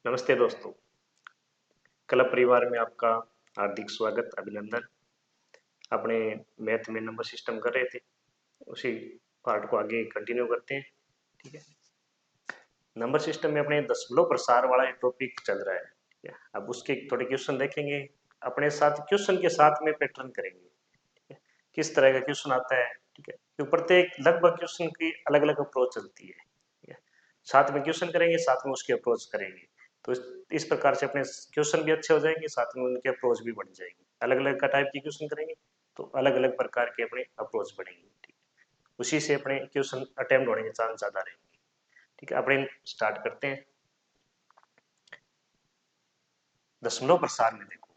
नमस्ते दोस्तों। क्लब परिवार में आपका हार्दिक स्वागत, अभिनंदन। अपने मैथ में नंबर सिस्टम कर रहे थे, उसी पार्ट को आगे कंटिन्यू करते हैं। ठीक है। नंबर सिस्टम में अपने दशमलव प्रसार वाला एक टॉपिक चल रहा है। ठीक है। अब उसके थोड़े क्वेश्चन देखेंगे, अपने साथ क्वेश्चन के साथ में पैटर्न करेंगे। ठीक है। किस तरह का क्वेश्चन आता है। ठीक है। तो प्रत्येक लगभग क्वेश्चन की अलग अलग अप्रोच चलती है। ठीक है। साथ में क्वेश्चन करेंगे, साथ में उसकी अप्रोच करेंगे। तो इस प्रकार से अपने क्वेश्चन भी अच्छे हो जाएंगे, साथ में उनकी अप्रोच भी बढ़ जाएगी। अलग अलग का टाइप की क्वेश्चन करेंगे तो अलग अलग प्रकार के अपने अप्रोच बढ़ेंगे। ठीक है। उसी से अपने क्वेश्चन अटेम्प्ट होने के चांस ज्यादा रहेंगे। ठीक है। अपने स्टार्ट करते हैं। दशमलव प्रसार में देखो,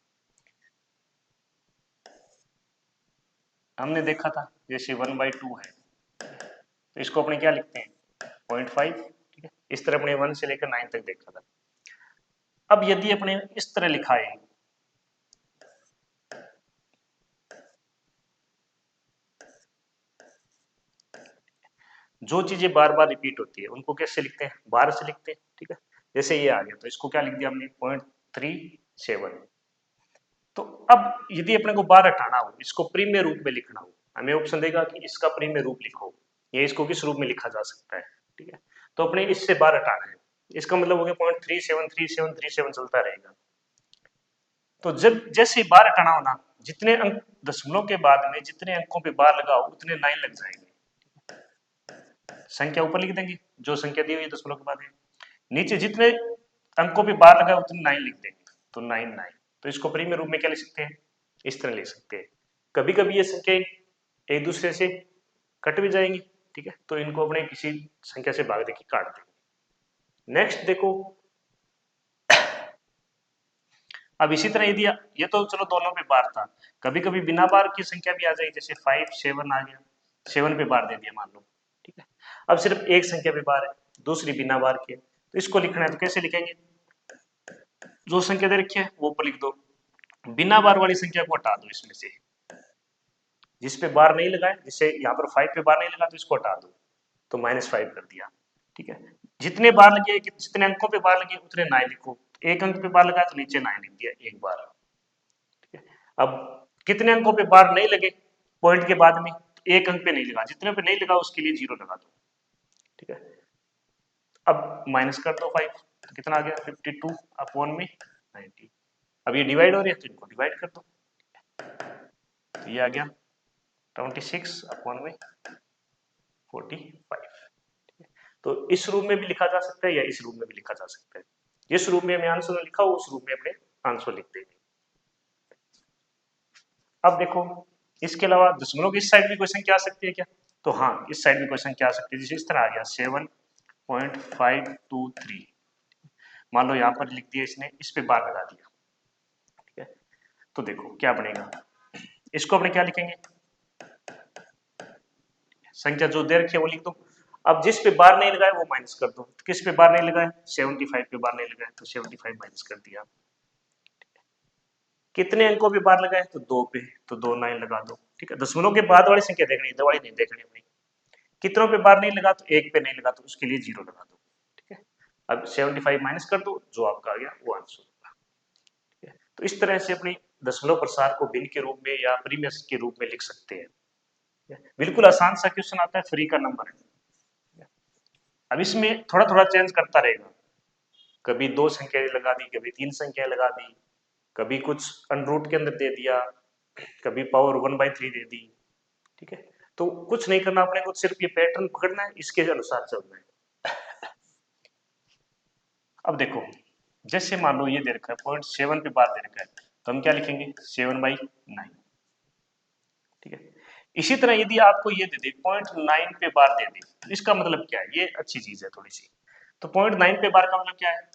हमने देखा था जैसे 1/2 है, तो इसको अपने क्या लिखते हैं, 0.5। ठीक है। इस तरह अपने 1 से लेकर 9 तक देखा था। अब यदि अपने इस तरह लिखा है, जो चीजें बार बार रिपीट होती है उनको कैसे लिखते हैं, बार से लिखते हैं। ठीक है। जैसे ये आ गया तो इसको क्या लिख दिया हमने, 0.37। तो अब यदि अपने को बार हटाना हो, इसको प्रीमियर रूप में लिखना हो, हमें ऑप्शन देगा कि इसका प्रीमियर रूप लिखो, या इसको किस रूप में लिखा जा सकता है। ठीक है। तो अपने इससे बार हटाना है, इसका मतलब हो गया 0.373737 चलता रहेगा। तो जब जैसे ही बार हटाना हो ना, जितने अंक दशमलव के बाद में जितने अंकों पे बार लगाओ उतने 9 लग जाएंगे। संख्या ऊपर लिख देंगे, जो संख्या दी हुई है दशमलव के बाद में, नीचे जितने अंकों पे बार लगा उतने 9 लिख देंगे, तो 9 9। तो इसको प्रीमियर रूप में क्या लिख सकते हैं, इस तरह लिख सकते हैं। कभी कभी ये संख्या एक दूसरे से कट भी जाएंगी। ठीक है। तो इनको अपने किसी संख्या से भाग देके काट देंगे। नेक्स्ट देखो, अब इसी तरह यदि ये तो चलो दोनों पे बार था, कभी कभी बिना बार की संख्या भी आ जाएगी, जैसे 5 7 आ गया, 7 पे बार दे दिया मान लो। ठीक है। अब सिर्फ एक संख्या पे बार है, दूसरी बिना बार की है, तो इसको लिखना है तो कैसे लिखेंगे, जो संख्या दे रखी है वो ऊपर लिख दो, बिना बार वाली संख्या को हटा दो इसमें से, जिस पे बार नहीं लगाए, जिससे यहाँ पर 5 पे बार नहीं लगा तो इसको हटा दो, तो -5 कर दिया। ठीक है। जितने बार लगे, जितने अंकों पे बार लगे उतने 9 लिखो, एक अंक पे बार लगा तो नीचे 9 लिख दिया एक बार। ठीक है। अब कितने अंकों पे बार नहीं लगे पॉइंट के बाद में, एक अंक पे नहीं लगा, जितने पे नहीं लगा उसके लिए 0 लगा दो। ठीक है। अब माइनस कर दो 5, तो कितना आ गया, 52 अपॉन में 90। अब ये डिवाइड हो रही है तो इनको डिवाइड कर दो, तो ये आ गया 26 अपॉन में 45। तो इस रूप में भी लिखा जा सकता है या इस रूप में भी लिखा जा सकता है। जिस रूप में हमें आंसर लिखा हो उस रूप में अपने आंसर लिख देंगे। अब देखो, इसके अलावा दशमलव की इस साइड भी कोई संख्या आ सकती है क्या, तो हाँ, इस साइड भी कोई संख्या आ सकती है, जैसे इस तरह आ गया 7.523। मान लो यहाँ पर लिख दिया इसने, इस पे बार लगा दिया। ठीक है। तो देखो क्या बनेगा, इसको अपने क्या लिखेंगे, संख्या जो दे रखी है वो लिख दो। अब जिस पे बार नहीं लगाए वो माइनस कर दो, किस पे बार नहीं लगाए, 75 पे बार नहीं लगाए, तो 75 माइनस कर दिया। कितने अंकों पे बार लगाए, तो 2 पे, तो 2 9 लगा दो। ठीक है। दशमलव के बाद वाली संख्या देखनी है, दवाई नहीं देखनी अपनी। कितनों पे बार नहीं लगा, तो एक पे नहीं लगा तो उसके लिए 0 लगा दो। ठीक है। अब 75 माइनस कर दो, जो आपका आ गया वो आंसर होगा। ठीक है। तो इस तरह से अपनी दशमलव प्रसार को भिन्न के रूप में या प्रीमियस के रूप में लिख सकते हैं। बिल्कुल आसान सा क्वेश्चन आता है, फ्री का नंबर है। अब इसमें थोड़ा थोड़ा चेंज करता रहेगा, कभी 2 संख्याएं लगा दी, कभी 3 संख्याएं लगा दी, कभी कुछ अनरूट के अंदर दे दिया, कभी पावर 1/3 दे दी। ठीक है। तो कुछ नहीं करना अपने को, सिर्फ ये पैटर्न पकड़ना है, इसके अनुसार चलना है। अब देखो, जैसे मान लो ये दे रखा है 0.7 पे बार दे रखा है, तो हम क्या लिखेंगे, 7/9। ठीक है। इसी तरह यदि आपको ये दे दे 0.9 पे बार दे दे, तो इसका मतलब क्या है, ये अच्छी चीज है थोड़ी सी। तो 0.9 पे बार का मतलब क्या है,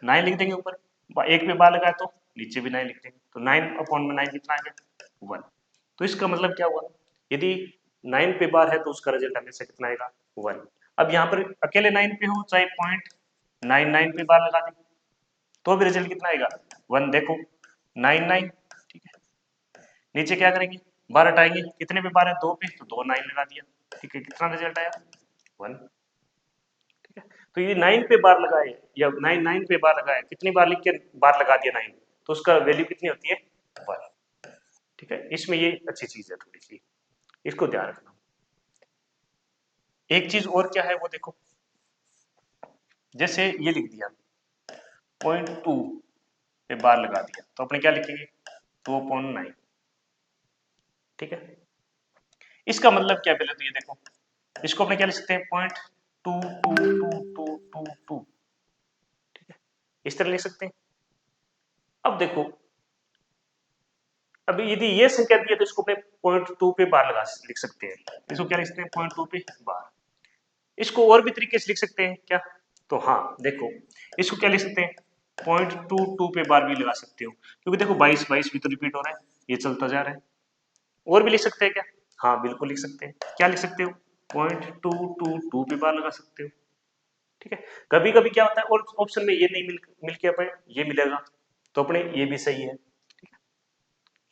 9 लिख देंगे ऊपर, एक पे बार लगाए तो नीचे भी 9 लिख देंगे, तो 9/9 कितना आ गया, 1। तो इसका मतलब क्या हुआ, यदि 9 पे बार है तो उसका रिजल्ट हमेशा कितना आएगा, 1। अब यहाँ पर अकेले 9 पे हो चाहे 0.99 पे बार लगा दे, तो भी रिजल्ट कितना आएगा, 1। देखो 9 9। ठीक है। नीचे क्या करेंगे, बार हटाएंगे, कितने पे बार है, 2 पे, तो 2 9 लगा दिया। ठीक है। कितना रिजल्ट आया, 1। ठीक है। तो ये 9 पे बार लगाए या 9 पे बार लगाए, कितनी बार लिख के बार लगा दिया 9, तो उसका वैल्यू कितनी होती है 1। ठीक है, इसमें ये अच्छी चीज है थोड़ी सी, इसको ध्यान रखना। एक चीज और क्या है वो देखो, जैसे ये लिख दिया 0.2 पे बार लगा दिया, तो अपने क्या लिखेंगे 2.9। ठीक है, इसका मतलब क्या, पहले तो ये देखो, इसको अपने क्या लिख सकते हैं 0.2222222, ठीक है, इस तरह लिख सकते हैं। अब देखो, अभी यदि ये संख्या दी है तो इसको अपने 0.2 पे बार लगा लिख सकते हैं, इसको क्या लिख सकते हैं 0.2 पे बार। इसको और भी तरीके से लिख सकते हैं क्या, तो हाँ देखो, इसको क्या लिख सकते हैं 0.22 पे बार भी लगा सकते हो, क्योंकि देखो 22 22 भी तो रिपीट हो रहा है, ये चलता जा रहा है। और भी लिख सकते हैं क्या, हाँ बिल्कुल लिख सकते हैं, क्या लिख सकते हो 0.222 पे बार लगा सकते हो। ठीक है, कभी कभी क्या होता है और ऑप्शन में ये नहीं मिल के अपने ये मिलेगा, तो अपने ये भी सही है। ठीक है,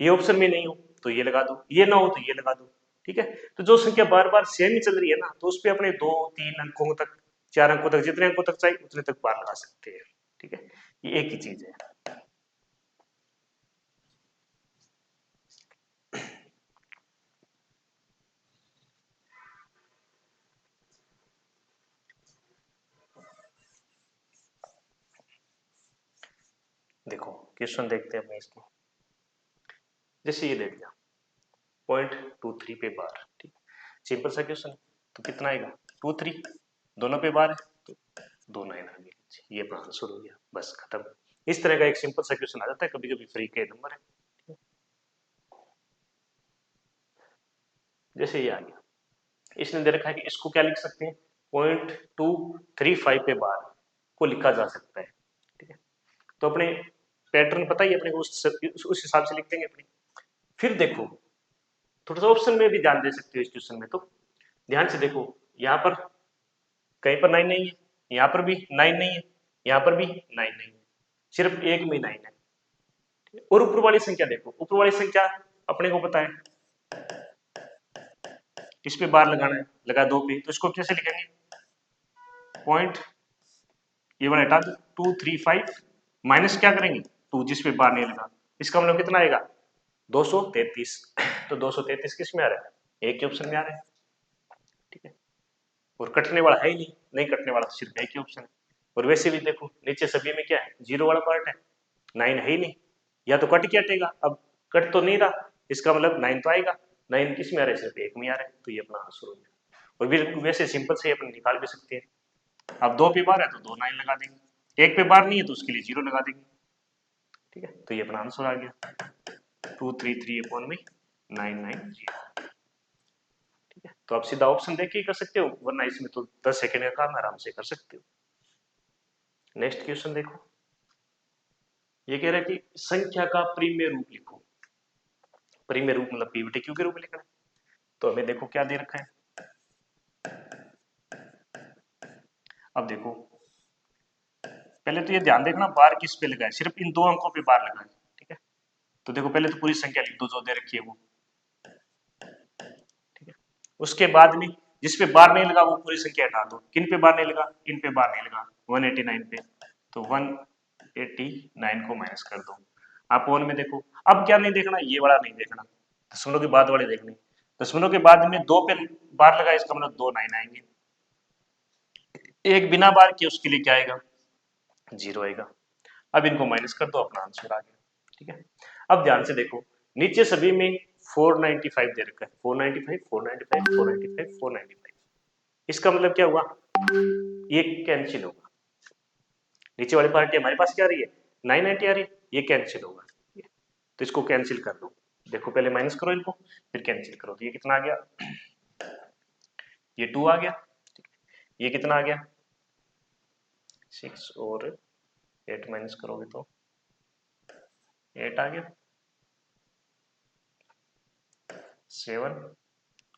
ये ऑप्शन में नहीं हो तो ये लगा दो, ये ना हो तो ये लगा दो। ठीक है, तो जो संख्या बार बार सेम ही चल रही है ना, तो उस पर अपने 2 3 अंकों तक, 4 अंकों तक, जितने अंकों तक चाहिए उतने तक बार लगा सकते हैं। ठीक है, ये एक ही चीज है। देखो क्वेश्चन देखते हैं अपने इसको, जैसे ये दे दिया 0.23 पे बार, ठीक, सिंपल सा क्वेश्चन, तो कितना आएगा 2 3, दोनों पे बार है तो 2 9 आ गए, ये अपना आंसर हो गया, बस खत्म। इस तरह का एक सिंपल सा क्वेश्चन आ जाता है, कभी कभी फ्री के नंबर है। जैसे ये आ गया, इसने दे रखा है कि इसको क्या लिख सकते हैं 0.235 पे बार को लिखा जा सकता है। ठीक है, तो अपने पैटर्न पता ही अपने को, उस हिसाब से लिख देंगे अपने। फिर देखो थोड़ा सा ऑप्शन में भी ध्यान दे सकते हो इस क्वेश्चन में, तो ध्यान से देखो, यहाँ पर कहीं पर 9 नहीं है, यहाँ पर भी 9 नहीं है, यहाँ पर भी 9 नहीं है, सिर्फ एक में 9 है। और ऊपर वाली संख्या देखो, ऊपर वाली संख्या अपने को पता है इस पे बार लगाना है, लगा 2 पे, तो इसको कैसे लिखेंगे पॉइंट, ये वाला हटा दो 235 माइनस क्या करेंगे 2, जिस पे बार नहीं लगा, इसका मतलब कितना आएगा 233। तो 233 किस में आ रहा है, एक के ऑप्शन में आ रहा है। ठीक है, और कटने वाला है ही नहीं, नहीं कटने वाला तो सिर्फ एक ही ऑप्शन है। और वैसे भी देखो नीचे सभी में क्या है, जीरो वाला पार्ट है, 9 है ही नहीं, या तो कट क्या हटेगा, अब कट तो नहीं रहा, इसका मतलब 9 तो आएगा, 9 किस में आ रहा है, सिर्फ एक में आ रहा है, तो ये अपना आंसर हो गया। और फिर वैसे सिंपल से अपन निकाल भी सकते हैं, अब 2 पे बार है तो 2 9 लगा देंगे, एक पे बार नहीं है तो उसके लिए 0 लगा देंगे। ठीक है, तो ये अपना आंसर आ गया 233 अपॉन में 990। ठीक है, तो आप सीधा ऑप्शन देख के ही कर सकते हो, वरना इसमें तो 10 सेकेंड का काम आराम से कर सकते हो। नेक्स्ट क्वेश्चन देखो, ये कह रहा है कि संख्या का प्रीमेय रूप लिखो। प्रीमेय रूप मतलब पीवीटी क्यू के रूप में लिखना है, तो हमें देखो क्या दे रखा है। अब देखो पहले तो ये ध्यान देखना बार किस पे लगा है, सिर्फ इन 2 अंकों पे बार लगा है। ठीक है, तो देखो पहले तो पूरी संख्या लिख दो जो दे रखी है वो। ठीक है, उसके बाद में जिस पे बार नहीं लगा वो पूरी संख्या हटा दो, किन पे बार नहीं लगा, इन पे बार नहीं लगा 189 पे, तो 189 को माइनस कर दो। आप वन में देखो, अब क्या नहीं देखना, ये वाला नहीं देखना, दशमलव के बाद वाले देखने। दशमलव के बाद में 2 पे बार लगा, इसका मतलब 2 9 आएंगे, एक बिना बार के उसके लिए क्या आएगा 0 आएगा। अब इनको माइनस कर दो, अपना आंसर आ गया। ठीक है, अब ध्यान से देखो नीचे सभी में 495 दे रखा है, 495 495 495 495, इसका मतलब क्या हुआ, ये कैंसिल होगा, नीचे वाली पार्टी हमारे पास क्या आ रही है 990 आ रही है, ये कैंसिल होगा, तो इसको कैंसिल कर दो। देखो पहले माइनस करो इनको, फिर कैंसिल करो, तो ये कितना आ गया, ये 2 आ गया, ये कितना आ गया 6, और 8 माइनस करोगे तो 8 आ गया, 7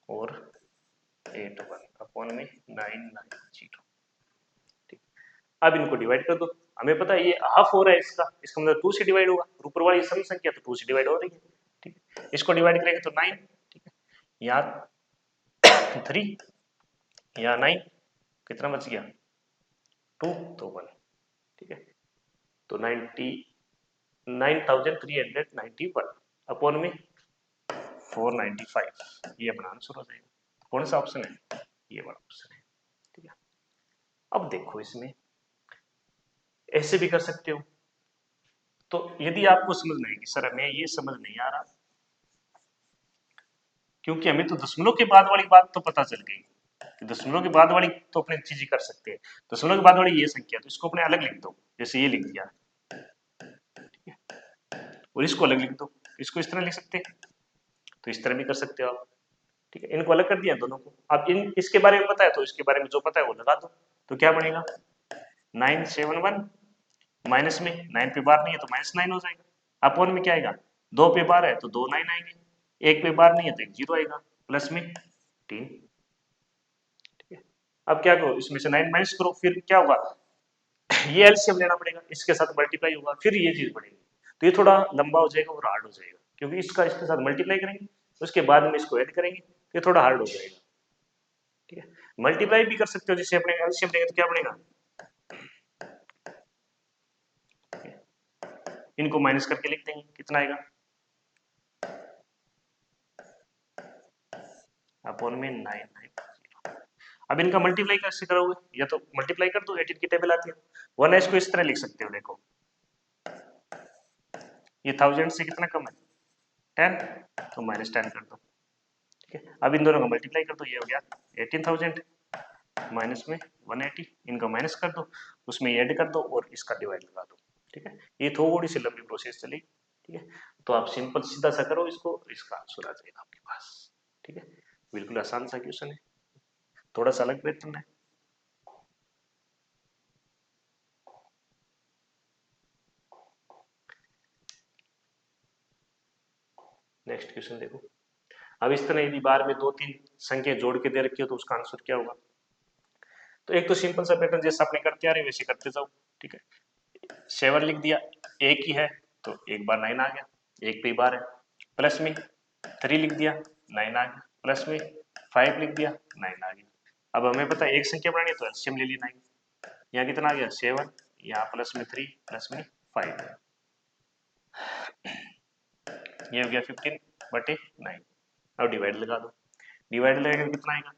और 8 1 अपॉन में 990। ठीक, अब इनको डिवाइड कर दो, हमें पता है ये हाफ हो रहा है इसका मतलब 2 से डिवाइड होगा, ऊपर वाली सम संख्या तो 2 से डिवाइड हो रही है। ठीक है, इसको डिवाइड करेंगे तो 9। ठीक है, यहाँ 3, यहाँ 9, कितना बच गया 2 तो 1, ठीक है। तो 99,391 अपॉन में 495, ये अपना आंसर हो जाएगा। कौन सा ऑप्शन है? ये वाला ऑप्शन है, ठीक है। अब देखो इसमें ऐसे भी कर सकते हो। तो यदि आपको समझ नहीं कि सर हमें ये समझ नहीं आ रहा, क्योंकि हमें तो दशमलव के बाद वाली बात तो पता चल गई कि दशमलव के बाद वाली तो अपने चीज कर सकते हैं। दशमलव के बाद वाली ये संख्या, तो इसको अपने अलग लिख दो, जैसे ये लिख दिया, ठीक है। और इसको अलग लिख दो, इसको इस तरह लिख सकते हैं, तो इस तरह भी कर सकते हो आप, ठीक है। इनको अलग कर दिया दोनों को। अब इन इसके बारे में पता है तो इसके बारे में जो पता है वो लगा दो। तो क्या बनेगा 971, माइनस में 9 पे बार नहीं है तो -9 हो जाएगा। अपॉन में क्या आएगा, 2 पे बार है तो 2 9 आएंगे, 1 पे बार नहीं है तो 1 0 आएगा, प्लस में 3, ठीक है। अब क्या करो, इसमें से 9 माइनस करो, फिर क्या होगा ये एलसीएम लेना पड़ेगा, इसके साथ मल्टीप्लाई होगा, फिर ये चीज बढ़ेगी। तो ये थोड़ा लंबा हो जाएगा और हार्ड हो जाएगा, क्योंकि इसका इसके साथ मल्टीप्लाई करेंगे, उसके बाद में इसको ऐड करेंगे, तो ये थोड़ा हार्ड हो जाएगा, ठीक है। मल्टीप्लाई भी कर सकते हो, जैसे अपने एलसीएम लेंगे तो क्या बनेगा, इनको माइनस करके लिख देंगे, कितना आएगा अपॉन में 990। अब इनका मल्टीप्लाई कैसे करोगे, या तो मल्टीप्लाई कर दो, 18 की टेबल आती है, 1s को इस तरह लिख सकते हो, देखो ये 1000 से कितना कम है 10, तो -10 कर दो, ठीक है। अब इन दोनों का मल्टीप्लाई कर दो, ये हो गया 18,000 माइनस में 180, इनका माइनस कर दो, उसमें ऐड कर दो और इसका डिवाइड लगा दो, ठीक है। ये थोड़ी सी लंबी प्रोसेस चलेगी, ठीक है। तो आप सिंपल सीधा सा करो इसको, इसका आंसर आ जाएगा आपके पास, ठीक है। बिल्कुल आसान सा क्वेश्चन है, थोड़ा सा अलग पैटर्न है। नेक्स्ट क्वेश्चन देखो। अब इस तरह यदि बार में 2-3 संख्या जोड़ के दे रखी हो तो उसका आंसर क्या होगा। तो एक तो सिंपल सा पैटर्न जैसा आपने करते आ रहे वैसे करते जाओ, ठीक है। 7 लिख दिया, एक ही है तो एक बार 9 आ गया, एक पे बार है, प्लस में 3 लिख दिया 9 आ गया, प्लस में 5 लिख दिया 9 आ गया। अब हमें पता है एक संख्या बनानी है तो एलसीएम ले ली 9, यहाँ कितना आ गया 7, यहाँ प्लस में 3 प्लस में 5, ये हो गया 15/9। अब डिवाइड लगा दो, डिवाइड लगाएंगे कितना आएगा,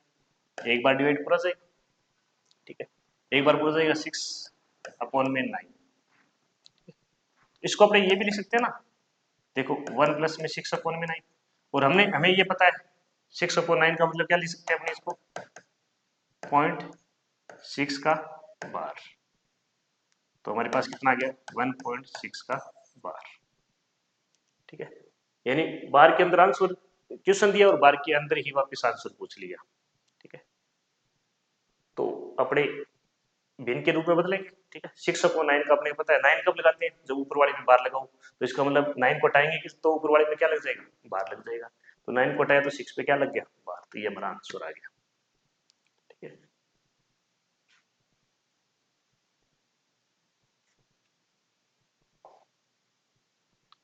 एक बार डिवाइड पूरा जाएगा, ठीक है। एक बार पूरा जाएगा 6/9। इसको अपने ये भी लिख सकते हैं ना, देखो 1 प्लस में 6/9, और हमें ये पता है 6/9 का मतलब क्या लिख सकते हैं अपने इसको 0.6 का बार, तो हमारे पास कितना आ गया 1.6 का बार, ठीक है। यानी बार के अंदर आंसर क्वेश्चन दिया और बार के अंदर ही वापस आंसर पूछ लिया, ठीक है। तो अपने भिन्न के रूप में बदलेंगे, ठीक है। 6/9 का अपने पता है 9 कब लगाते हैं, जब ऊपर वाले में बार लगाओ, तो इसका मतलब 9 को हटाएंगे कि तो ऊपर वाले में क्या लग जाएगा, बार लग जाएगा, तो 9 को हटाया तो 6 पे क्या लग गया, बार, तो ये हमारा आंसर आ गया, ठीक है।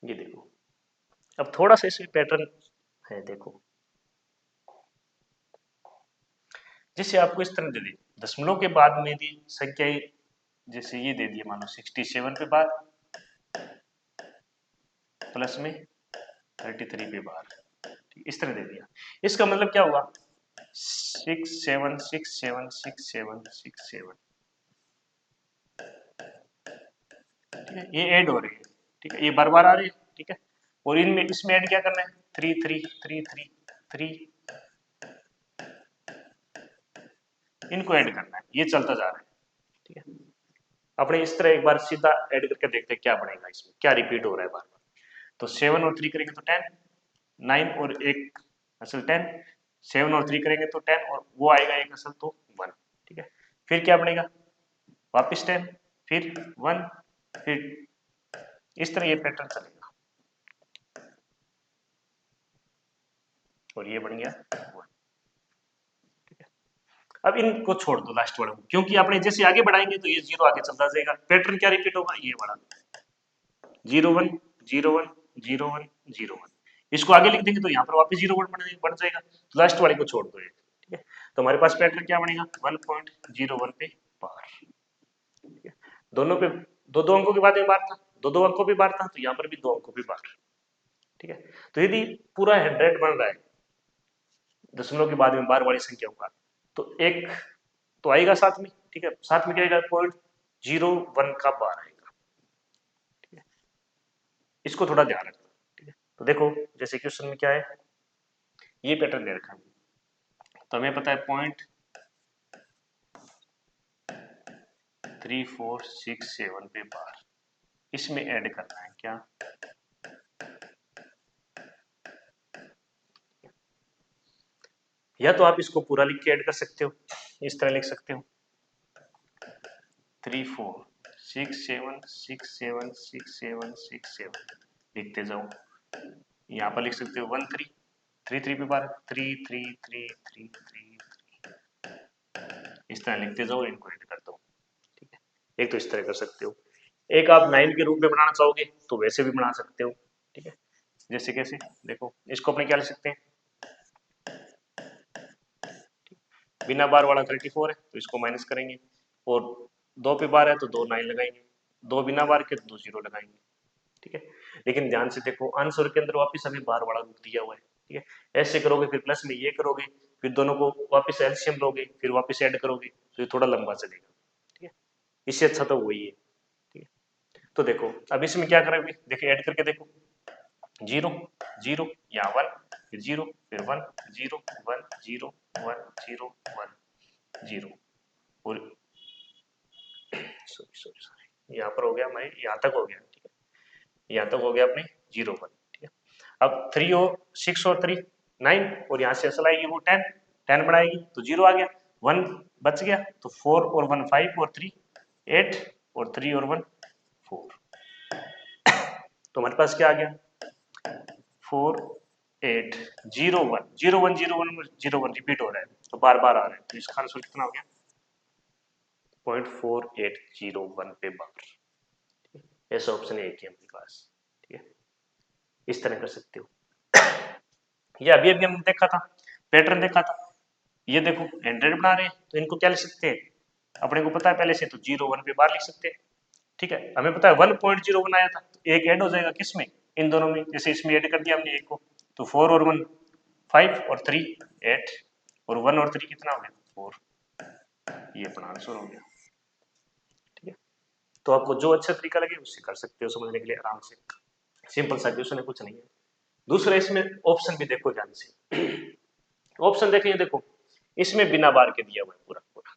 ये देखो, अब थोड़ा सा इसमें पैटर्न है, देखो जैसे आपको इस तरह दे दी दशमलव के बाद में दी संख्या, जैसे ये दे दिया मान लो 67 पे बार, प्लस में 33 पे बार, इस तरह दे दिया। इसका मतलब क्या हुआ 6 7 6 7 6 7 6 7, ठीक है। ये ऐड हो रही है, ठीक है, ये बार बार आ रही है, ठीक है। और इनमें इसमें ऐड क्या करना है 3 3 3 3 3, इनको ऐड करना है, ये चलता जा रहा है, ठीक है। अपने इस तरह एक बार सीधा ऐड करके देखते हैं क्या बनेगा, इसमें क्या रिपीट हो रहा है बार बार। तो 7 और 3 करेंगे तो 10, 9 और एक असल 10, 7 और 3 करेंगे तो 10, और वो आएगा एक असल तो 1, ठीक है। फिर क्या बनेगा वापिस 10, फिर 1, फिर इस तरह ये पैटर्न चलेगा, और ये बन गया 1, ठीक है। अब इनको छोड़ दो लास्ट वाले को, क्योंकि आपने जैसे आगे बढ़ाएंगे तो ये 0 आगे चलता जाएगा, पैटर्न क्या रिपीट होगा ये वाला 0 1 0 1 0 1 0 1, इसको आगे लिख देंगे तो यहाँ पर वापस 0 1 बन जाएगा, तो लास्ट वाले को छोड़ दो ये, ठीक है। तो हमारे पास पैटर्न क्या बनेगा 1.01 पे बार, दोनों पे दो दो अंकों के बाद में बार था, दो दो अंकों पे बार था, तो यहाँ पर भी दो अंकों पे बार। ठीक है, तो यदि पूरा 100 बन रहा है दशमलव के बाद में बार वाली संख्याओं का, तो एक तो आएगा साथ में। ठीक है, साथ में क्या आएगा, 0.01 का बार आएगा। ठीक है, इसको थोड़ा ध्यान रखना। ठीक है, तो देखो जैसे क्वेश्चन में क्या है, ये पैटर्न दे रखा है, तो हमें पता है 0.3467 पे बार, इसमें ऐड करना है क्या, या तो आप इसको पूरा लिख के ऐड कर सकते हो, इस तरह लिख सकते हो 3467676767 लिखते जाओ। यहाँ पर लिख सकते हो 13 3 पे बार 3 इस तरह लिखते जाओ, इनको ऐड कर दो। ठीक है, एक तो इस तरह कर सकते हो, एक आप 9 के रूप में बनाना चाहोगे तो वैसे भी बना सकते हो। ठीक है, जैसे कैसे देखो, इसको अपने क्या लिख सकते हैं, बिना बार वाला 34 है तो इसको माइनस करेंगे, और 2 पे बार है तो 2 9 लगाएंगे, 2 बिना बार के तो 2 0 लगाएंगे। ठीक है, लेकिन ध्यान से देखो आंसर के अंदर वापस अभी बार वाला रूप दिया हुआ है। ठीक है, ऐसे करोगे फिर प्लस में ये करोगे, फिर दोनों को वापस एलसीएम लोगे, फिर वापस ऐड करोगे, तो ये थोड़ा लंबा चलेगा। ठीक है, इससे अच्छा तो वही है। ठीक है, तो देखो अब इसमें क्या करोगे, देखो ऐड करके देखो, 0 0 यहाँ 1, फिर 0, फिर 1 0 1 0 1 0 1 0, और सॉरी सॉरी सॉरी यहाँ पर हो गया, मैं यहाँ तक हो गया। ठीक है, यहाँ तक हो गया अपने 0 1। ठीक है, अब 3 और 6 और 3 9, और यहाँ से असल आएगी वो 10 10 बढ़ाएगी तो 0 आ गया, 1 बच गया, तो 4 और 1 5 और 3 8, और 3 और 1 4, तो हमारे पास क्या आ गया 4 8 0 1 0 1 0 1 0 1 रिपीट हो रहा है, तो बार बार आ रहा है, तो इसका आंसर कितना हो गया 0.4801 पे बार। ऐसा ऑप्शन है कि हमारे पास। ठीक है, इस तरह कर सकते हो। ये अभी अभी हमने देखा था, पैटर्न देखा था, ये देखो 100 बना रहे हैं, तो इनको क्या लिख सकते हैं, अपने को पता है पहले से, तो 0 1 पे बार लिख सकते हैं। ठीक है, हमें पता है 1.01 आया था, तो एक ऐड हो जाएगा किसमें, इन दोनों में, जैसे इसमें ऐड कर दिया हमने एक को, तो 4 और 1 5 और 3 8, और 1 और 3 कितना हो गया 4, ये अपना आंसर हो गया। ठीक है, तो आपको जो अच्छा तरीका लगे उससे कर सकते हो समझने के लिए आराम से, सिंपल सा क्वेश्चन है, कुछ नहीं है। दूसरा इसमें ऑप्शन भी देखो ध्यान से, ऑप्शन देखें, देखो इसमें बिना बार के दिया हुआ है पूरा पूरा,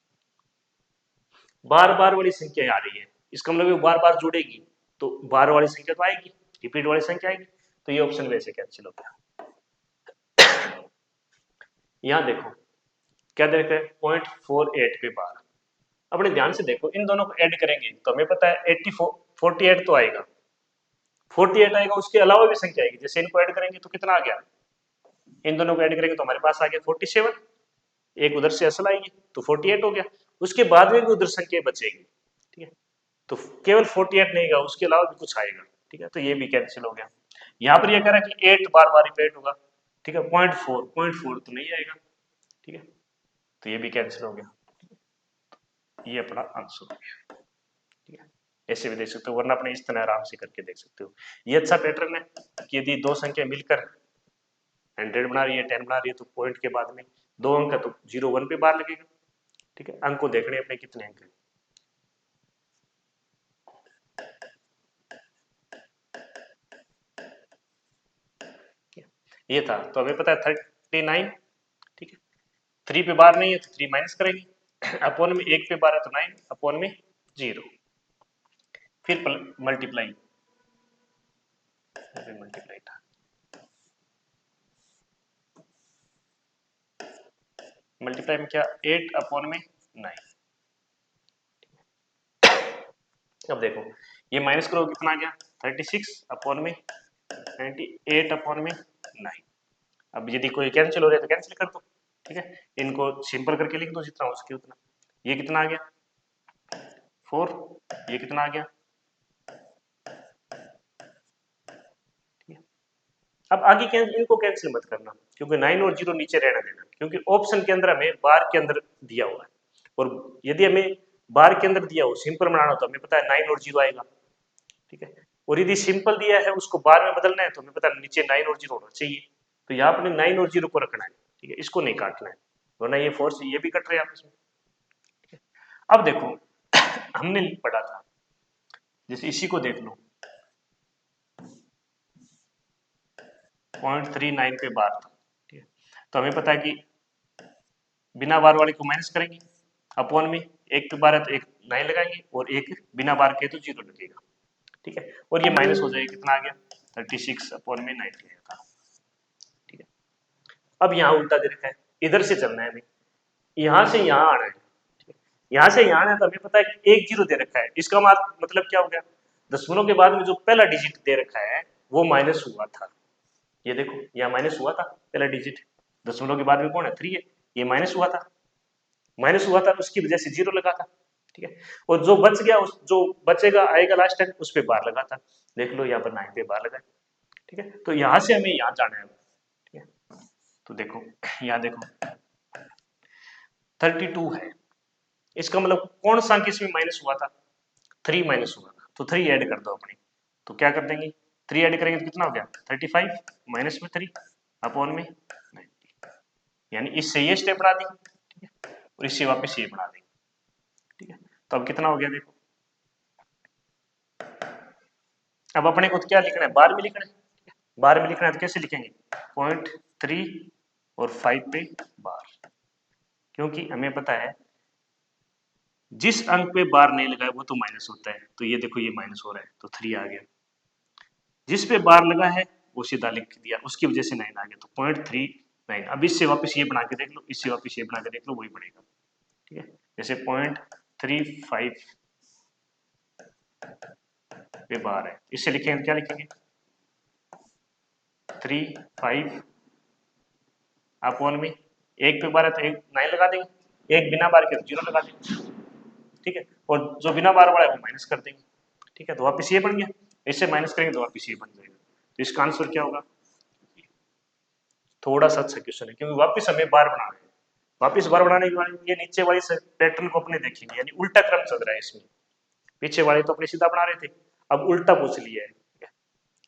बार बार वाली संख्या आ रही है, इसका मतलब बार बार जुड़ेगी, तो बार वाली संख्या तो आएगी, रिपीट वाली संख्या आएगी, तो ये ऑप्शन वैसे कैंसिल हो गया। यहाँ देखो क्या देख रहे हैं 0.48 पे बार, अपने ध्यान से देखो इन दोनों को ऐड करेंगे तो हमें पता है 48 तो आएगा, 48 आएगा, उसके अलावा भी संख्या आएगी, जैसे इनको ऐड करेंगे तो कितना आ गया, इन दोनों को ऐड करेंगे तो हमारे पास आ गया 47, एक उधर से असल आएगी तो 48 हो गया, उसके बाद में भी उधर संख्या बचेगी। ठीक है, तो केवल 48 नहीं होगा, उसके अलावा भी कुछ आएगा। ठीक है, तो ये भी कैंसिल हो गया। यहाँ पर ये कह रहा है कि 8 बार बार रिपीट होगा। ठीक है, 0.4 तो नहीं आएगा। ठीक है, तो ये भी कैंसिल हो गया, ये अपना आंसर हो गया। ठीक है, ऐसे भी देख सकते हो, वरना अपने इस तरह आराम से करके देख सकते हो। ये अच्छा पैटर्न है कि यदि दो संख्या मिलकर 100 बना रही है 10 बना रही है, तो पॉइंट के बाद में दो अंक है तो 0 1 पे बार लगेगा। ठीक है, अंक को देखने अपने कितने अंक है, ये था, तो हमें पता है 39। ठीक है, 3 पे बार नहीं है तो 3 माइनस करेंगे, अपॉन में 1 पे बार है तो 9, अपॉन में 0, फिर मल्टीप्लाई मल्टीप्लाई था, मल्टीप्लाई में क्या 8 अपॉन में 9। अब देखो ये माइनस करो कितना आ गया 36 अपॉन में 98 अपॉन में 9। अब यदि कोई कैंसिल हो रहा है तो कैंसिल कर दो। ठीक है, इनको सिंपल करके लिख दो जितना हो सके उतना। ये कितना आ गया 4, ये कितना आ गया। ठीक है, अब आगे इनको कैंसिल मत करना, क्योंकि 9 और 0 नीचे रहना देना, क्योंकि ऑप्शन के अंदर हमें बार के अंदर दिया हुआ है, और यदि हमें बार के अंदर दिया हो सिंपल बनाना हो तो हमें पता है 9 और 0 आएगा, ठीक है। और यदि सिंपल दिया है उसको बार में बदलना है तो हमें पता है नीचे 9 और 0 होना चाहिए, तो यहाँ पर 9 और 0 को रखना है, ठीक है, इसको नहीं काटना है, वरना ये फोर्स ये भी कट रहे हैं आपस में, ठीक है। अब देखो हमने पढ़ा था, जैसे इसी को देख लो 0.39 पे बार था, ठीक है, तो हमें पता है कि बिना बार वाले को माइनस करेंगे, अपॉन में एक पे बार है तो एक 9 लगाएंगे और एक बिना बार के तो 0 लगेगा, ठीक है, और ये माइनस हो जाएगा, कितना आ गया 36 अपॉन में 90 आएगा, ठीक है। अब यहाँ उल्टा दे रखा है, इधर से चलना है हमें, यहाँ से यहाँ आना है, यहाँ से यहाँ आना है, तो हमें पता है कि 1 0 दे रखा है, इसका मतलब क्या हो गया, दशमलव के बाद में जो पहला डिजिट दे रखा है वो माइनस हुआ था, ये देखो यहाँ माइनस हुआ था पहला डिजिट, दशमलव के बाद में कौन है 3 है, ये माइनस हुआ था, उसकी वजह से 0 लगा था, ठीक है, और जो बच गया जो बचेगा आएगा लास्ट टाइम उस पे बार लगा था, देख लो यहाँ पर 9 पे बार लगा, ठीक है, तो यहाँ से हमें यहाँ जाना है, ठीक है, तो देखो यहाँ देखो 32 है, इसका मतलब कौन सा अंक इसमें माइनस हुआ था, 3 माइनस हुआ था, तो 3 ऐड कर दो अपने, तो क्या कर देंगे 3 ऐड करेंगे तो कितना हो गया 35 माइनस में 3 अपॉन में 90, यानी इससे ये स्टेप बना दी, ठीक है, और इससे वापस ये बना देंगे, ठीक है, तो अब कितना हो गया देखो, अब अपने को क्या लिखना है बार में लिखना है, बार में लिखना है तो कैसे लिखेंगे 0.3 और 5 पे बार, क्योंकि हमें पता है जिस अंक पे बार नहीं लगा है वो तो माइनस होता है, तो ये देखो ये माइनस हो रहा है तो 3 आ गया, जिस पे बार लगा है वो सीधा लिख दिया, उसकी वजह से 9 आ गया, तो 0.39, अब इससे वापस ये बना के देख लो, इससे वापस ये बना के देख लो, वही बनेगा, ठीक है, जैसे 0.35 पे बार है, इससे लिखेंगे क्या लिखेंगे 35 अपॉन में एक पे बार है तो एक 9 लगा देंगे, एक बिना बार के तो 0 लगा देंगे, ठीक है, और जो बिना बार वाला है वो माइनस कर देंगे, ठीक है, तो वापस ये बन गया, इससे माइनस करेंगे तो वापस ये बन जाएगा, तो इसका आंसर क्या होगा, थोड़ा सा अच्छा क्वेश्चन है क्योंकि वापस हमें बार बनाना है, वापस बार बनाने के बाद ये नीचे वाली पैटर्न को अपने देखेंगे, यानी उल्टा क्रम चल रहा है इसमें, पीछे वाले तो अपने सीधा बना रहे थे, अब उल्टा पूछ लिया है,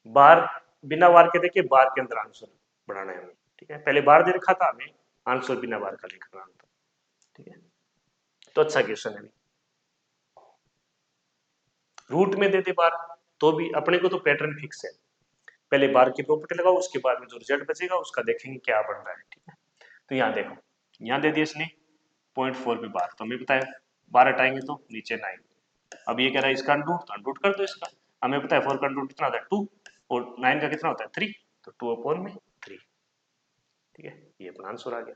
बार बिना बार के देखिए बार के अंदर आंसर बढ़ाना है हमें, ठीक है, पहले बार दे रखा था, हमें आंसर बिना बार का लिखना था, ठीक है, तो अच्छा क्वेश्चन है। रूट में दे दे बार तो भी अपने को तो पैटर्न फिक्स है, पहले बार की प्रॉपर्टी लगाओ उसके बाद में जो रिजल्ट बचेगा उसका देखेंगे क्या बन रहा है, ठीक है, तो यहाँ देखो यहाँ दे दिया इसने 0.4 पे बार, तो हमें पता है बार हटाएंगे तो नीचे 9, अब ये कह रहा है इसका अंडरूट, तो अंडरूट कर दो इसका, हमें पता है 4 का अंडरूट कितना होता है 2 और 9 का कितना होता है 3, तो 2 अपॉन में 3, ठीक है, ये अपना आंसर आ गया।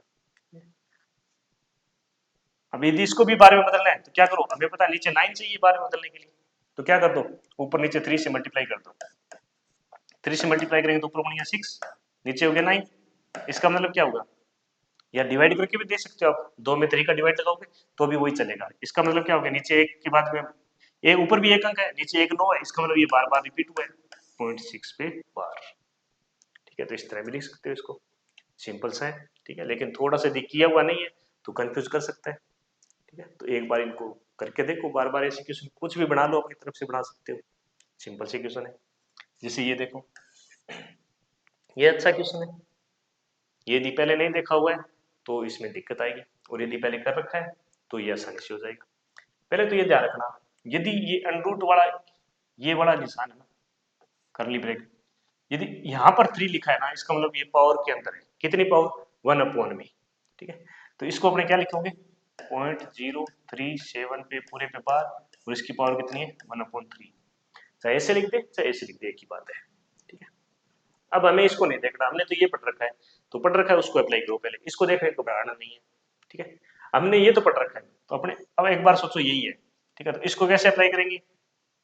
अब यदि इसको भी बार में बदलना है तो क्या करो, हमें पता है नीचे 9 चाहिए बार में बदलने के लिए, तो क्या कर दो ऊपर नीचे 3 से मल्टीप्लाई कर दो, 3 से मल्टीप्लाई करेंगे तो ऊपर बनेगा 6, नीचे हो गया 9, इसका मतलब क्या होगा, या डिवाइड करके भी दे सकते हो आप, 2 में 3 का डिवाइड लगाओगे तो भी वही चलेगा, इसका मतलब क्या हो गया नीचे एक के बाद में एक ऊपर भी एक अंक है नीचे एक 9 है, इसका मतलब ये बार बार रिपीट हुआ है 0.6 पे बार, ठीक है, तो इस तरह भी लिख सकते हो इसको, सिंपल सा है, ठीक है, लेकिन थोड़ा सा किया हुआ नहीं है तो कंफ्यूज कर सकता है, ठीक है, तो एक बार इनको करके देखो, बार बार ऐसे क्वेश्चन कुछ भी बना लो अपनी तरफ से बना सकते हो, सिंपल से क्वेश्चन है, जैसे ये देखो ये अच्छा क्वेश्चन है, यदि पहले नहीं देखा हुआ है तो इसमें दिक्कत आएगी, और यदि पहले कर रखा है तो ये आसानी से हो जाएगा। पहले तो ये ध्यान रखना, यदि ये अनरूट वाला ये वाला निशान है ना करली ब्रेक, यदि यहाँ पर 3 लिखा है ना इसका मतलब ये पावर के अंदर है, कितनी पावर 1 अपॉन में, ठीक है, तो इसको अपने क्या लिखोगे 0.037 पे पूरे पे बार, और इसकी पावर कितनी है 1/3, चाहे ऐसे लिख दे चाहे ऐसे लिख दे एक ही बात है, ठीक है। अब हमें इसको नहीं देखना, हमने तो ये पढ़ रखा है, तो पढ़ रखा है उसको अप्लाई करो, पहले इसको देखने को बढ़ाना नहीं है, ठीक है, हमने ये तो पढ़ रखा है तो अपने अब एक बार सोचो यही है, ठीक है, तो इसको कैसे अप्लाई करेंगे,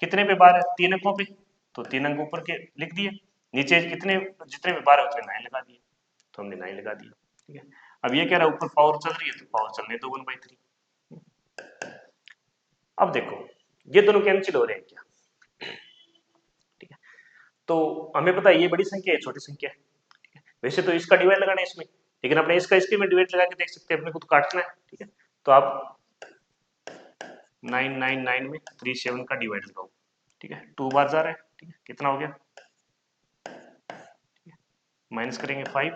कितने पे बार है 3 अंकों पे, तो 3 अंक ऊपर के लिख दिए, नीचे कितने जितने पे बार है उतने 9 लगा दिए, तो हमने 9 लगा दिया, ठीक है, अब ये कह रहा है ऊपर पावर चल रही है तो पावर चलने दो 1/3, अब देखो ये दोनों कैंसिल हो रहे हैं क्या, ठीक है, तो हमें पता है ये बड़ी संख्या है छोटी संख्या है, ठीक है, वैसे तो इसका डिवाइड लगाना है इसमें, लेकिन अपने इसका इसके में डिवाइड लगा के देख सकते हैं, अपने को तो काटना है, ठीक है, तो आप 999 में 37 का डिवाइड लगाओ, ठीक है, 2 बार जा रहा है, ठीक है, कितना हो गया, माइनस करेंगे 5,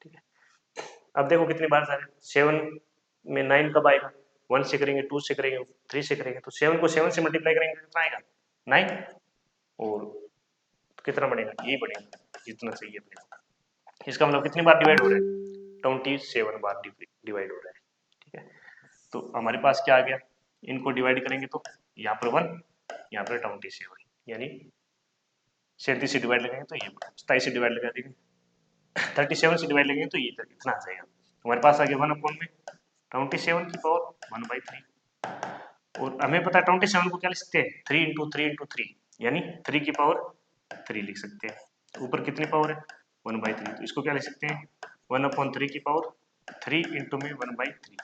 ठीक है। अब देखो कितनी बार जा रहे हैं, 7 में 9 कब आएगा, 1 से करेंगे, 2 से करेंगे, 3 से करेंगे, तो 7 को 7 से मल्टीप्लाई करेंगे तो कितना आएगा 9, और तो कितना बनेगा, ये बनेगा जितना चाहिए अपने को। इसका मतलब कितनी बार डिवाइड हो रहा है, 27 बार डिवाइड हो रहा है, ठीक है। तो हमारे पास क्या आ गया, इनको डिवाइड करेंगे तो यहाँ पर 1, यहाँ पर 27, यानी 37 से डिवाइड लगाएंगे तो ये 27 से डिवाइड लगा देंगे, 37 से डिवाइड लगेंगे तो ये इतना आ जाएगा। हमारे पास आ गया 1 में 27 की पावर 1/3, और हमें पता है 27 को क्या लिख सकते हैं, 3 इंटू 3 इंटू 3, यानी 3 की पावर 3 लिख सकते हैं। तो ऊपर कितनी पावर है 1/3, तो इसको क्या लिख सकते हैं 1/3 की पावर 3 इंटू में 1/3,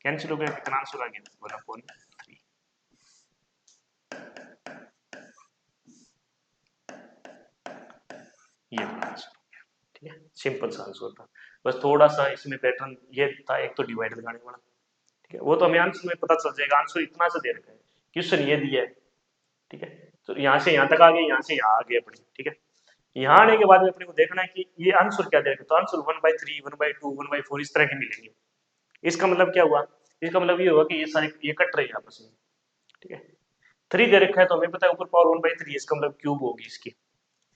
कैंसिल हो गया, कितना आंसर आ गया 1/3। ये आंसर, ठीक है, सिंपल सा आंसर था। बस थोड़ा सा इसमें पैटर्न ये था, एक तो डिवाइड लगाने वाला, ठीक है, वो तो हमें आंसर में पता चल जाएगा, आंसर इतना सा दे रखा है, क्वेश्चन ये दिया है, ठीक है। तो यहाँ से यहाँ तक आ गए, यहाँ से यहाँ आ गए अपने, ठीक है। यहाँ आने के बाद में अपने को देखना है कि ये आंसर क्या दे रखा है, तो आंसर 1/3, 1/2, 1/4 इस तरह के मिलेंगे। इसका मतलब क्या हुआ, इसका मतलब ये हुआ कि ये सारे ये कट रहे हैं आपस में, ठीक है। 3 दे रखा है तो हमें पता है ऊपर पावर 1/3, इसका मतलब क्यूब होगी, इसकी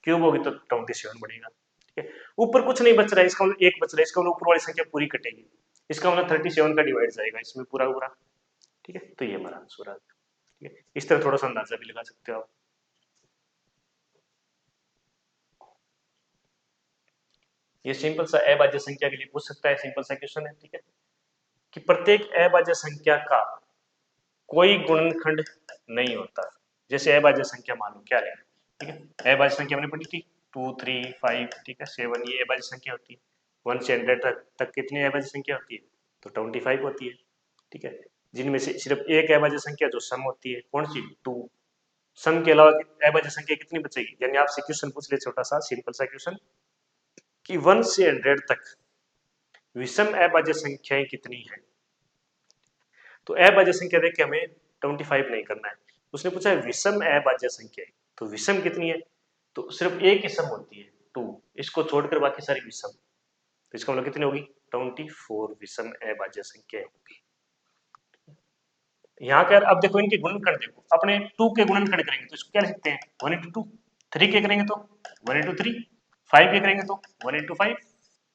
क्यूब होगी तो 27 बनेगा, ठीक है। ऊपर कुछ नहीं बच रहा है, इसका मतलब एक बच रहा है, इसका मतलब ऊपर वाली संख्या पूरी कटेगी, इसका मतलब 37 का डिवाइड जाएगा इसमें पूरा पूरा, ठीक है। तो ये हमारा आंसर है, ठीक है। इस तरह थोड़ा सा अंदाजा भी लगा सकते हो आप। ये सिंपल सा अभाज्य संख्या के लिए पूछ सकता है, सिंपल सा क्वेश्चन है, ठीक है, कि प्रत्येक अभाज्य संख्या का कोई गुणनखंड नहीं होता। जैसे अभाज्य संख्या मान लो क्या लें, ठीक है, अभाज्य संख्या हमने पढ़ी थी 2 3 5, ठीक है, 7, ये अभाज्य संख्या होती है। 1 से 100 तक कितनी अभाज्य संख्या होती है, तो 25 होती है, ठीक है। जिनमें से सिर्फ एक अभाज्य संख्या जो सम होती है, कौन सी, 2। सम के अलावा अभाज्य संख्या कितनी बचेगी, यानी आपसे क्वेश्चन पूछ ले छोटा सा सिंपल सा क्वेश्चन कि 1 से 100 तक विषम अभाज्य संख्याएं कितनी है। तो अभाज्य संख्या देख के हमें 25 नहीं करना है, उसने पूछा है विषम अभाज्य संख्या, तो विषम कितनी है, तो सिर्फ एक ही सम होती है 2, इसको छोड़कर बाकी सारी विषम, तो इसका मतलब कितनी होगी 24 विषम अभाज्य संख्या होगी। यहाँ कर अब देखो इनके गुणनखंड देखो, अपने 2 के गुणनखंड करेंगे तो इसको क्या लिख सकते हैं 1 into 2, 3 के करेंगे तो 1 into 3, 5 के करेंगे तो 1 into 5,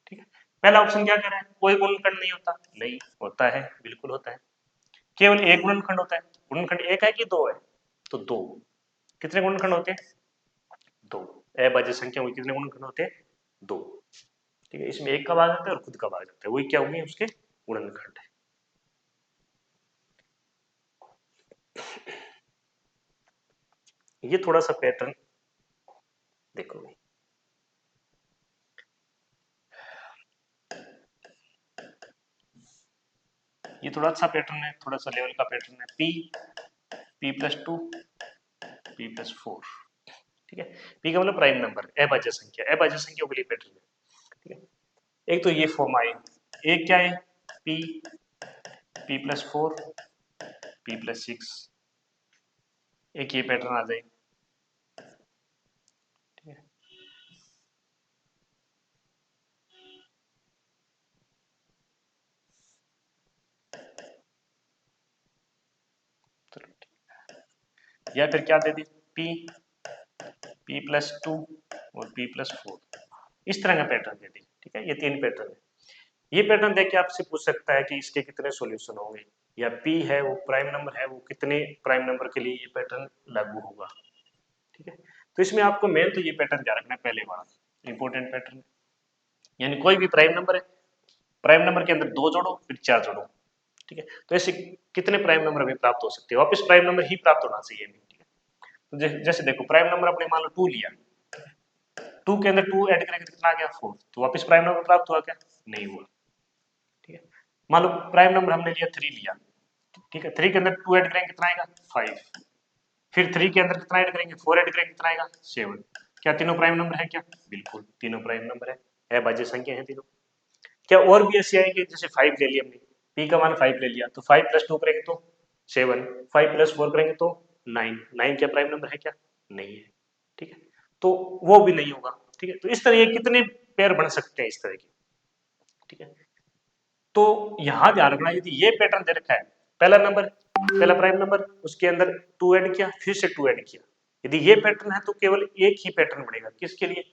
ठीक है। पहला ऑप्शन क्या कह रहा है, कोई गुणनखंड नहीं होता, नहीं होता है, बिल्कुल होता है, केवल एक गुणनखंड होता है। गुणनखंड एक है कि दो है, तो दो। कितने गुणनखंड होते हैं, दो। अभाज्य संख्या में कितने गुणनखंड होते हैं, दो, ठीक है। इसमें एक का भाग आता है और खुद का भाग जाता है, वही क्या होंगे उसके गुणनखंड है। ये थोड़ा सा पैटर्न देखो, ये थोड़ा अच्छा पैटर्न है, थोड़ा सा लेवल का पैटर्न है, p+2 p+4, ठीक है। p का मतलब प्राइम नंबर, अभाज्य संख्या, अभाज्य संख्या के लिए पैटर्न है, ठीक है। एक तो ये फॉर्म आए, एक क्या है p p+4 p+6, एक ये पैटर्न आ जाए, ठीक है। या फिर क्या दे दी p+2 और p+4, इस तरह का पैटर्न दे दी, ठीक है। ये 3 पैटर्न है, ये पैटर्न देख के आपसे पूछ सकता है कि इसके कितने सॉल्यूशन होंगे, या p है वो प्राइम नंबर है, वो कितने प्राइम नंबर के लिए ये पैटर्न लागू होगा, ठीक है। तो इसमें आपको मेन तो ये पैटर्न ध्यान रखना है, पहले वाला इंपॉर्टेंट पैटर्न, यानी कोई भी प्राइम नंबर है, प्राइम नंबर के अंदर 2 जोड़ो फिर 4 जोड़ो, ठीक है। तो ऐसे कितने प्राइम नंबर हमें प्राप्त हो सकते हैं, वापस प्राइम नंबर ही प्राप्त होना चाहिए, ठीक है। तो जैसे देखो प्राइम नंबर अपने मान लो 2 लिया, 2 के अंदर 2 ऐड करेंगे तो कितना आ गया 4, तो वापस प्राइम नंबर प्राप्त हुआ क्या, नहीं हुआ, ठीक है। मान लो प्राइम नंबर हमने लिया 3 लिया, ठीक है, 3 के अंदर 2 ऐड करेंगे कितना आएगा 5, फिर 3 के अंदर कितना ऐड करेंगे 4 ऐड करेंगे कितना आएगा 7, क्या तीनों प्राइम नंबर है क्या, बिल्कुल तीनों प्राइम नंबर है, अभाज्य संख्या है तीनों। क्या और भी ऐसे आएंगे, जैसे 5 ले लिया हमने, p का मान 5 ले लिया, तो 5 + 2 करेंगे तो 7, 5 + 4 करेंगे तो 9, 9 क्या प्राइम नंबर है क्या? नहीं है, ठीक है, तो वो भी नहीं होगा, ठीक है। तो इस तरह ये कितने पेयर बन सकते हैं इस तरह के, ठीक है। तो यहां ध्यान रखना, यदि ये पैटर्न दे रखा है, पहला नंबर, पहला प्राइम नंबर, उसके अंदर 2 ऐड किया, फिर से 2 ऐड किया, यदि ये पैटर्न है तो केवल एक ही पैटर्न बनेगा, किसके लिए?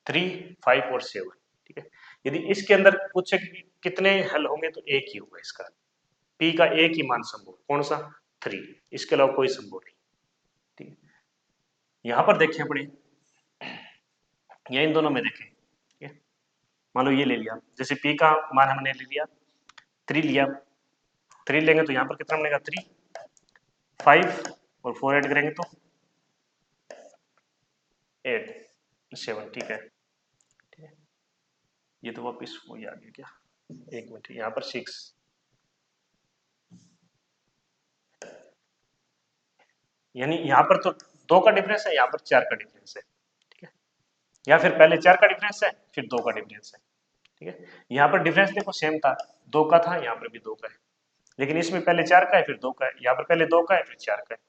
3, 5 और 7, ठीक है। यदि इसके अंदर पूछे कि कितने हल होंगे तो एक ही होगा इसका, पी का एक ही मान संभव, कौन सा? 3, इसके अलावा कोई संभव नहीं, ठीक है। यहां पर देखें अपने, या इन दोनों में देखें, ठीक है, मान लो ये ले लिया, जैसे पी का मान हमने ले लिया 3 लिया, 3 लेंगे तो यहाँ पर कितना बनेगा? 3, 5 और 4 ऐड करेंगे तो 8, 7, ठीक है, ठीक है। ये तो वापिस वही आ गया क्या, एक मिनट, यहाँ पर 6, यानी यहाँ पर तो 2 का डिफरेंस है, यहाँ पर 4 का डिफरेंस है, ठीक है, या फिर पहले 4 का डिफरेंस है फिर 2 का डिफरेंस है, ठीक है। यहाँ पर डिफरेंस देखो सेम था, 2 का था, यहाँ पर भी 2 का है, लेकिन इसमें पहले 4 का है फिर 2 का है, यहाँ पर पहले 2 का है फिर 4 का है,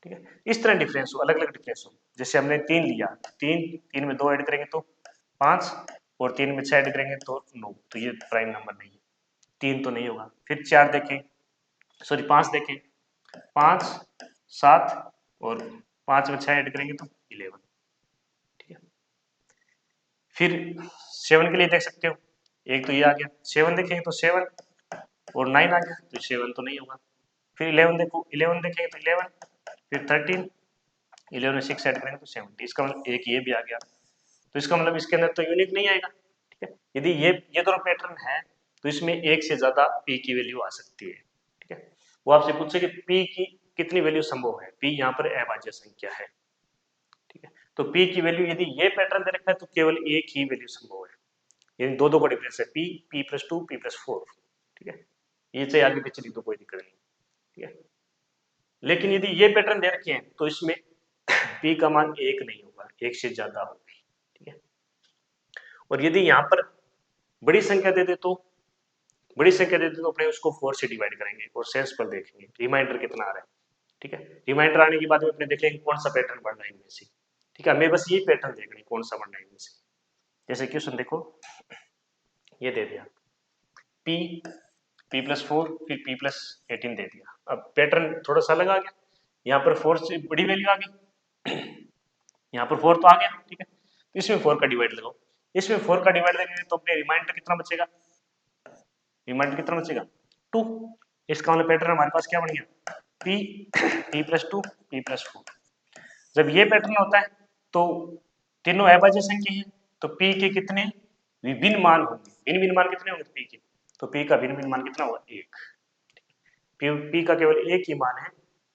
ठीक है। इस तरह डिफरेंस हो, अलग अलग डिफरेंस हो, जैसे हमने 3 लिया, 3 में 2 ऐड करेंगे तो 5 और 3 में 6 ऐड करेंगे तो 9, तो ये प्राइम नंबर नहीं है, 3 तो नहीं होगा। फिर 4 देखें, सॉरी 5 देखें, 5, 7 और 5 में 6 ऐड करेंगे तो 11, ठीक है। फिर 7 के लिए देख सकते हो, एक तो ये आ गया, 7 देखेंगे तो 7 और 9 आ गया, तो 7 तो नहीं होगा। फिर 11 देखो, 11 देखेंगे तो 11, फिर 13, 11 में 6 ऐड करेंगे तो 70, इसका मतलब एक ये भी आ गया, तो इसका मतलब इसके अंदर तो यूनिक नहीं आएगा, ठीक है। यदि ये दोनों पैटर्न है तो इसमें एक से ज्यादा पी की वैल्यू आ सकती है, ठीक है। वो आपसे पूछे कि पी की कितनी वैल्यू संभव है, पी यहाँ पर अभाज्य संख्या है, ठीक है। तो पी की वैल्यू यदि ये पैटर्न दे रखा है तो केवल एक ही वैल्यू संभव है, यानी दो का डिफरेंस है, p+2 p+4, ठीक है। ये से आगे पीछे तो कोई दिक्कत नहीं, ठीक है। लेकिन यदि ये पैटर्न दे रखे हैं तो इसमें p का मान एक नहीं होगा, एक से ज्यादा होगी, ठीक है। और यदि यहाँ पर बड़ी संख्या दे दे तो, बड़ी संख्या दे दे तो अपने उसको 4 से डिवाइड करेंगे और शेष पर देखेंगे रिमाइंडर कितना आ रहा है, ठीक है। रिमाइंडर आने के बाद में अपने देखेंगे कौन सा पैटर्न बन रहा है इनमें से, ठीक है। हमें बस ये पैटर्न देखना है कौन सा बन रहा है इनमें से। जैसे क्वेश्चन देखो, ये दे दिया p+4 फिर p+18 दे दिया, अब पैटर्न थोड़ा सा अलग आ गया, यहाँ पर 4 से बड़ी वैल्यू आ गई, यहाँ पर 4 तो आ गया, ठीक है। तो इसमें 4 का डिवाइड लगाओ, इसमें 4 का डिवाइड देंगे तो अपने रिमाइंडर कितना बचेगा, रिमाइंडर कितना बचेगा? 2, इसका मतलब पैटर्न हमारे पास क्या बन गया, p+2 p+4। जब ये पैटर्न होता है तो तीनों अभाज्य संख्या है, तो p के कितने विभिन्न मान होंगे, भिन्न भिन्न मान कितने होंगे p के, तो p का भिन्न भिन्न मान कितना होगा? 1। p का केवल एक ही मान है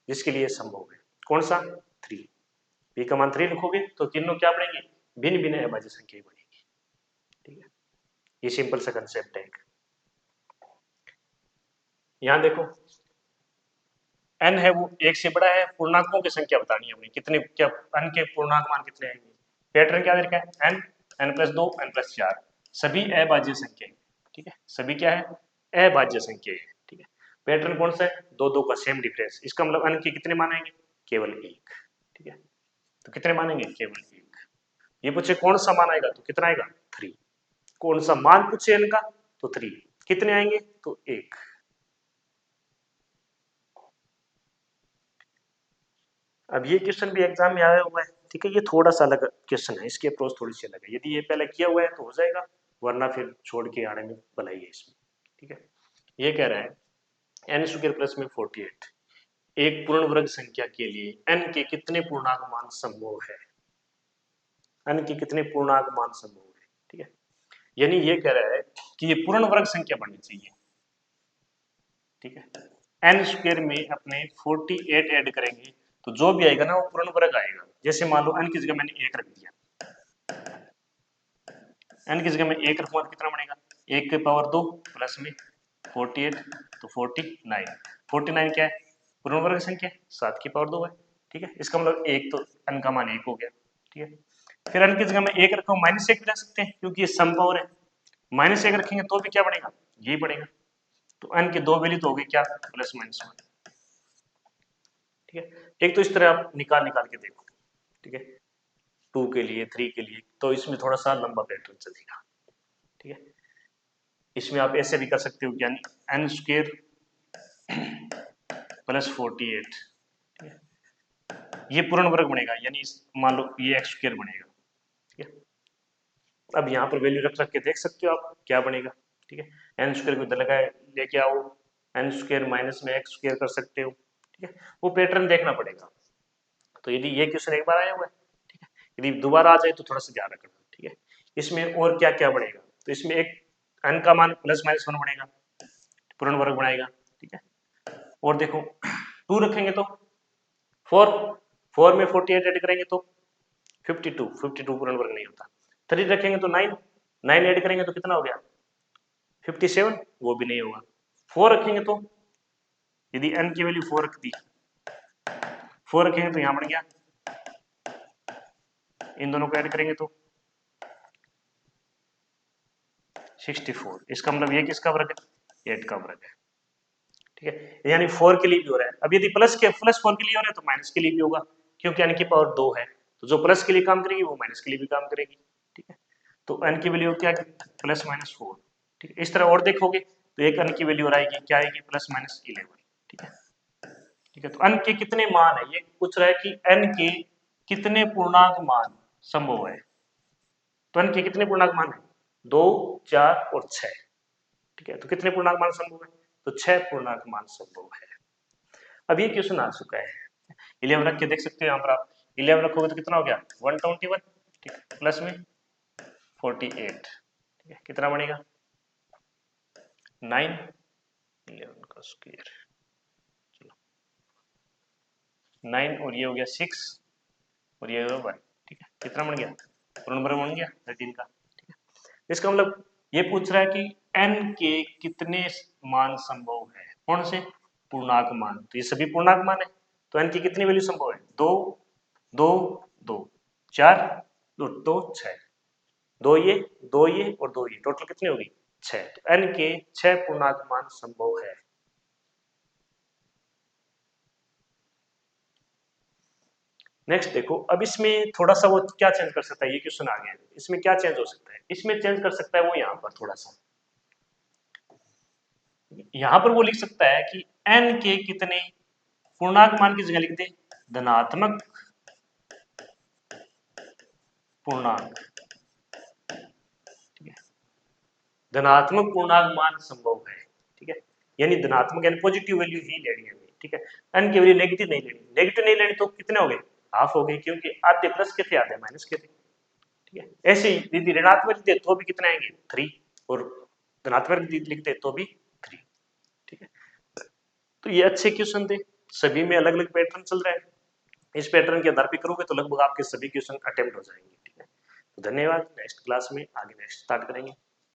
जिसके लिए संभव है, कौन सा? 3। p का मान 3 लिखोगे तो तीनों क्या बनेंगे? भिन्न भिन्न अभाज्य संख्या बनेगी, ठीक है। ये सिंपल सा कंसेप्ट है। यहाँ देखो n है वो एक से बड़ा है, पूर्णांकों की संख्या बतानी है हमें, कितने क्या n के पूर्णांक मान कितने आएंगे। पैटर्न क्या दे रखा है? n, n+2, n+4 सभी अभाज्य संख्या है, ठीक है। सभी क्या है? अभाज्य संख्या है, ठीक है। पैटर्न कौन सा है? दो का सेम डिफरेंस, इसका मतलब n के कितने मान आएंगे? केवल एक, ठीक है। तो कितने मानेंगे? केवल एक। ये पूछे कौन सा मान आएगा तो कितना आएगा? 3। कौन सा मान पूछे n का तो 3, कितने आएंगे? तो 1। अब ये क्वेश्चन भी एग्जाम में आया हुआ है, ठीक है। ये थोड़ा सा अलग क्वेश्चन है, इसकी अप्रोच थोड़ी सी अलग है, यदि ये पहले किया हुआ है तो हो जाएगा, वरना फिर छोड़ के आने में भलाई है इसमें, ठीक है। ये कह रहा है n² + 48 एक पूर्ण वर्ग संख्या के लिए n के कितने पूर्णांक मान संभव है, n के कितने पूर्णांक मान संभव है, ठीक है। यानी ये कह रहा है कि ये पूर्ण वर्ग संख्या बननी चाहिए, ठीक है। n² में अपने 48 ऐड करेंगे तो जो भी आएगा ना वो पूर्ण वर्ग आएगा। जैसे मान लो n की जगह मैंने 1 रख दिया, n की जगह में 1 रखूंगा तो कितना बनेगा? 1 के पावर 2 प्लस में 48 तो 49। 49 क्या है? पूर्ण वर्ग संख्या, 7 की पावर 2 है, ठीक है। इसका मतलब एक तो n का मान 1 हो गया, ठीक है। फिर n की जगह में 1 रखा हूं, -1 भी रख सकते हैं क्योंकि ये सम पावर है, माइनस एक रखेंगे तो भी क्या बनेगा, यही बनेगा। तो n की दो वैल्यू तो हो गई क्या, प्लस माइनस वन। ठीक है, एक तो इस तरह आप निकाल निकाल के देखो। ठीक है, 2 के लिए 3 के लिए तो इसमें थोड़ा सा लंबा पैटर्न चलेगा। ठीक है, इसमें आप ऐसे भी कर सकते हो, यानी एन स्क्वेयर प्लस 48, ये पूर्ण वर्ग बनेगा, यानी मान लो ये एक्स स्क्वेयर बनेगा। ठीक है, अब यहाँ पर वैल्यू रख रख के देख सकते हो आप क्या बनेगा। ठीक है, एन स्क्वेयर को इधर लगाए लेके आओ, एन स्क्वेयर माइनस में एक्स स्क्वेयर कर सकते हो। ठीक है, वो पैटर्न देखना पड़ेगा। तो यदि ये क्वेश्चन एक बार आया हुआ है, ठीक है, यदि दोबारा आ जाए तो थोड़ा सा ध्यान रखना। ठीक है, इसमें और क्या क्या बढ़ेगा, तो इसमें एक एन का मान प्लस माइनस वन बढ़ेगा, पूर्ण वर्ग बनाएगा। ठीक है, और देखो 2 रखेंगे तो 4, 4 में 48 ऐड करेंगे तो 52, 52 पूर्ण वर्ग नहीं होता। 3 रखेंगे तो 9, 9 ऐड करेंगे तो कितना हो गया 57, वो भी नहीं होगा। 4 रखेंगे तो यदि n की वैल्यू 4 रख दी, 4 रखेंगे तो यहां बढ़ गया, इन दोनों को ऐड करेंगे तो 64। इसका मतलब ये किसका वर्ग है, 8 का वर्ग है। ठीक है, यानी 4 के लिए भी हो रहा है। अब यदि प्लस 4 के लिए हो रहा है तो माइनस के लिए भी होगा, क्योंकि n की पावर 2 है, तो जो प्लस के लिए काम करेगी वो माइनस के लिए भी काम करेगी। ठीक है, तो n की वैल्यू क्या है, प्लस माइनस 4। ठीक है, इस तरह और देखोगे तो एक n की वैल्यू और आएगी, क्या आएगी, प्लस माइनस 11। ठीक है, ठीक है, तो n के कितने मान है, ये पूछ रहा है कि n के कितने पूर्णांक मान संभव है। तो n के कितने पूर्णांक मान है, 2, 4 और 6। ठीक है, तो कितने पूर्णांक मान संभव है, तो 6 पूर्णांक मान संभव है। अब ये क्वेश्चन आ चुका है, 11 रख के देख सकते हो। यहाँ पर आप 11 रखोगे तो कितना हो गया 121। ठीक है, प्लस में 48। ठीक है, कितना बनेगा 9, 11 का स्क्वायर, चलो 9 और ये हो गया 6 और ये हो गया 1। ठीक है, कितना बन गया, पूर्ण वर्ग बन गया 13 का। ठीक है, इसका मतलब ये पूछ रहा है कि n के कितने मान संभव है, कौन से पूर्णांक मान, तो ये सभी पूर्णांक मान है। तो n की कितनी वैल्यू संभव है, 2, 2, 2, 4, 2, 6, 2 ये, 2 ये और 2 ये, टोटल कितनी होगी 6। तो n के 6 पूर्णांक मान संभव है। नेक्स्ट देखो, अब इसमें थोड़ा सा वो क्या चेंज कर सकता है, ये क्वेश्चन आ गया, इसमें क्या चेंज हो सकता है, इसमें चेंज कर सकता है वो यहाँ पर थोड़ा सा, यहाँ पर वो लिख सकता है कि n के कितने पूर्णांक मान की जगह लिख दे धनात्मक पूर्णांक। ठीक है, धनात्मक पूर्णांक मान संभव है। ठीक है, यानी धनात्मक यानी पॉजिटिव वैल्यू ही लेनी है हमें। ठीक है, n की वैल्यू नेगेटिव नहीं लेनी, नेगेटिव नहीं लेनी तो कितने हो गए, हाफ हो गए, क्योंकि आधे प्लस के थे आधे माइनस के थे। ठीक है, ऐसे ही यदि ऋणात्मक लिखते तो भी कितना आएंगे 3, और धनात्मक लिखते तो भी 3। ठीक है, तो ये अच्छे क्वेश्चन थे, सभी में अलग अलग पैटर्न चल रहा है। इस पैटर्न के आधार पे करोगे तो लगभग आपके सभी क्वेश्चन अटेम्प्ट हो जाएंगे। ठीक है, तो धन्यवाद, नेक्स्ट क्लास में आगे नेक्स्ट स्टार्ट करेंगे।